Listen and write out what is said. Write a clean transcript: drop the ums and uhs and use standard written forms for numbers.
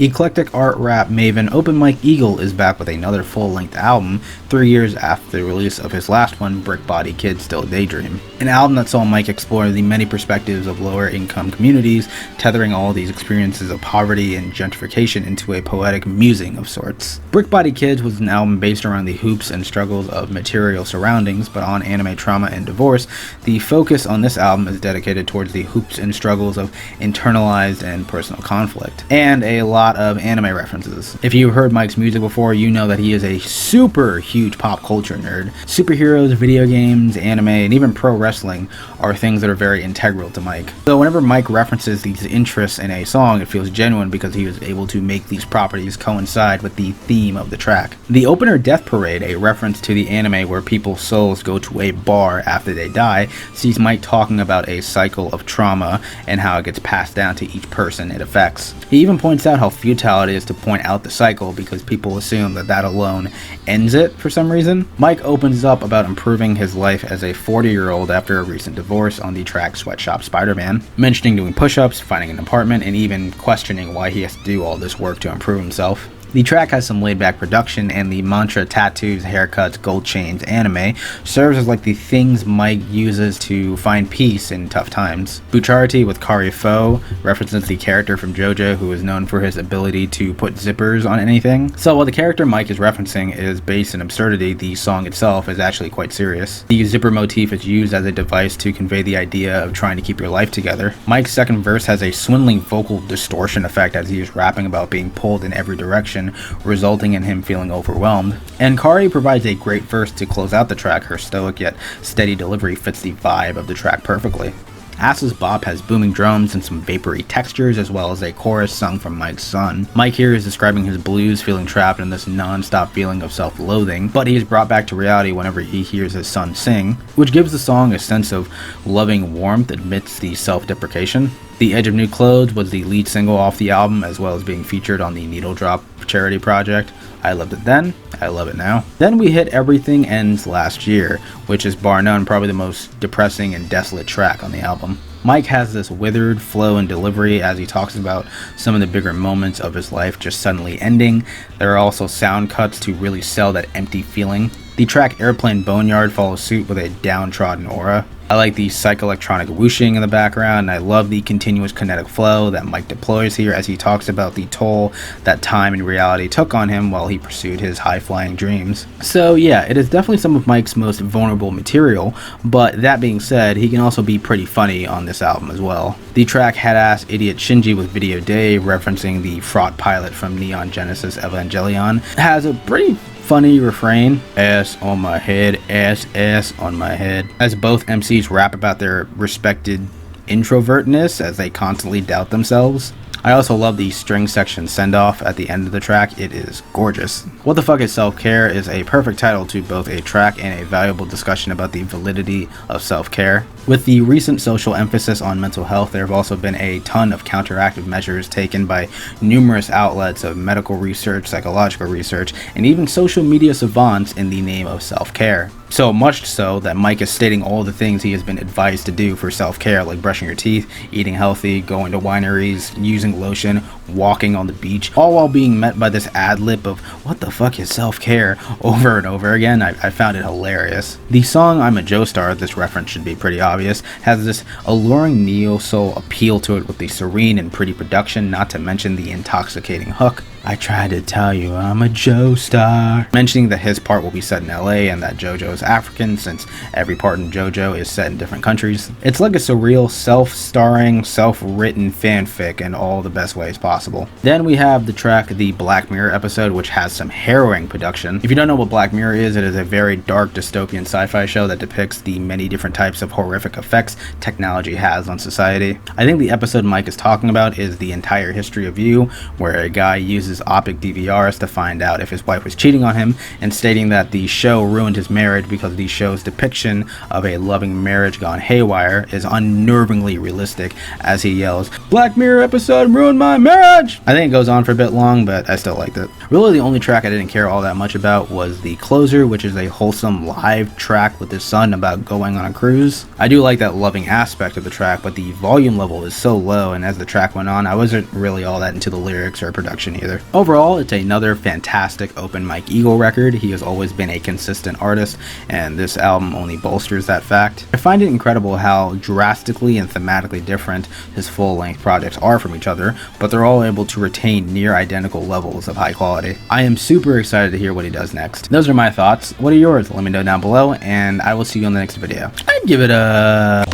Eclectic art rap maven Open Mike Eagle is back with another full-length album 3 years after the release of his last one, Brick Body Kid Still Daydream. An album that saw Mike explore the many perspectives of lower income communities, tethering all these experiences of poverty and gentrification into a poetic musing of sorts. Brick Body Kids was an album based around the hoops and struggles of material surroundings, but on anime trauma and divorce. The focus on this album is dedicated towards the hoops and struggles of internalized and personal conflict, and a lot of anime references. If you've heard Mike's music before, you know that he is a super huge pop culture nerd. Superheroes, video games, anime, and even pro wrestling are things that are very integral to Mike. So whenever Mike references these interests in a song, it feels genuine because he was able to make these properties coincide with the theme of the track. The opener, Death Parade, a reference to the anime where people's souls go to a bar after they die, sees Mike talking about a cycle of trauma and how it gets passed down to each person it affects. He even points out how futile it is to point out the cycle because people assume that that alone ends it for some reason. Mike opens up about improving his life as a 40-year-old after a recent divorce on the track Sweatshop Spider-Man, mentioning doing push-ups, finding an apartment, and even questioning why he has to do all this work to improve himself. The track has some laid-back production, and the mantra tattoos, haircuts, gold chains anime serves as like the things Mike uses to find peace in tough times. BUCCIARATI with Kari Fo references the character from JoJo who is known for his ability to put zippers on anything. So while the character Mike is referencing is based in absurdity, the song itself is actually quite serious. The zipper motif is used as a device to convey the idea of trying to keep your life together. Mike's second verse has a swindling vocal distortion effect as he is rapping about being pulled in every direction, resulting in him feeling overwhelmed. And Kari provides a great verse to close out the track. Her stoic yet steady delivery fits the vibe of the track perfectly. Ass's Bop has booming drums and some vapory textures, as well as a chorus sung from Mike's son. Mike here is describing his blues, feeling trapped in this non-stop feeling of self-loathing, but he is brought back to reality whenever he hears his son sing, which gives the song a sense of loving warmth amidst the self-deprecation. The Edge of New Clothes was the lead single off the album, as well as being featured on the Needle Drop charity project. I loved it then, I love it now. Then we hit Everything Ends Last Year, which is bar none probably the most depressing and desolate track on the album. Mike has this withered flow and delivery as he talks about some of the bigger moments of his life just suddenly ending. There are also sound cuts to really sell that empty feeling. The track Airplane Boneyard follows suit with a downtrodden aura. I like the psychoelectronic whooshing in the background, and I love the continuous kinetic flow that Mike deploys here as he talks about the toll that time and reality took on him while he pursued his high-flying dreams. So yeah, it is definitely some of Mike's most vulnerable material, but that being said, he can also be pretty funny on this album as well. The track Headass Idiot Shinji with Video Day, referencing the fraught pilot from Neon Genesis Evangelion, has a pretty funny refrain, ass on my head, ass on my head, as both MCs rap about their respected introvertness as they constantly doubt themselves. I also love the string section send-off at the end of the track. It is gorgeous. What the Fuck is Self-Care is a perfect title to both a track and a valuable discussion about the validity of self-care. With the recent social emphasis on mental health, there have also been a ton of counteractive measures taken by numerous outlets of medical research, psychological research, and even social media savants in the name of self-care. So much so that Mike is stating all the things he has been advised to do for self-care, like brushing your teeth, eating healthy, going to wineries, using lotion, walking on the beach, all while being met by this ad-lib of what the fuck is self-care over and over again. I found it hilarious. The song I'm a Joestar, this reference should be pretty obvious, has this alluring neo-soul appeal to it with the serene and pretty production, not to mention the intoxicating hook. I tried to tell you I'm a Joestar. Mentioning that his part will be set in LA and that JoJo is African, since every part in JoJo is set in different countries. It's like a surreal, self-starring, self-written fanfic in all the best ways possible. Then we have the track The Black Mirror Episode, which has some harrowing production. If you don't know what Black Mirror is, it is a very dark dystopian sci-fi show that depicts the many different types of horrific effects technology has on society. I think the episode Mike is talking about is The Entire History of You, where a guy uses his optic DVRs to find out if his wife was cheating on him, and stating that the show ruined his marriage because the show's depiction of a loving marriage gone haywire is unnervingly realistic, as he yells, "Black Mirror episode ruined my marriage!" I think it goes on for a bit long, but I still liked it. Really, the only track I didn't care all that much about was the closer, which is a wholesome live track with his son about going on a cruise. I do like that loving aspect of the track, but the volume level is so low, and as the track went on, I wasn't really all that into the lyrics or production either. Overall, it's another fantastic Open Mike Eagle record. He has always been a consistent artist, and this album only bolsters that fact. I find it incredible how drastically and thematically different his full-length projects are from each other, but they're all able to retain near identical levels of high quality. I am super excited to hear what he does next. Those are my thoughts. What are yours? Let me know down below, and I will see you on the next video. I'd give it a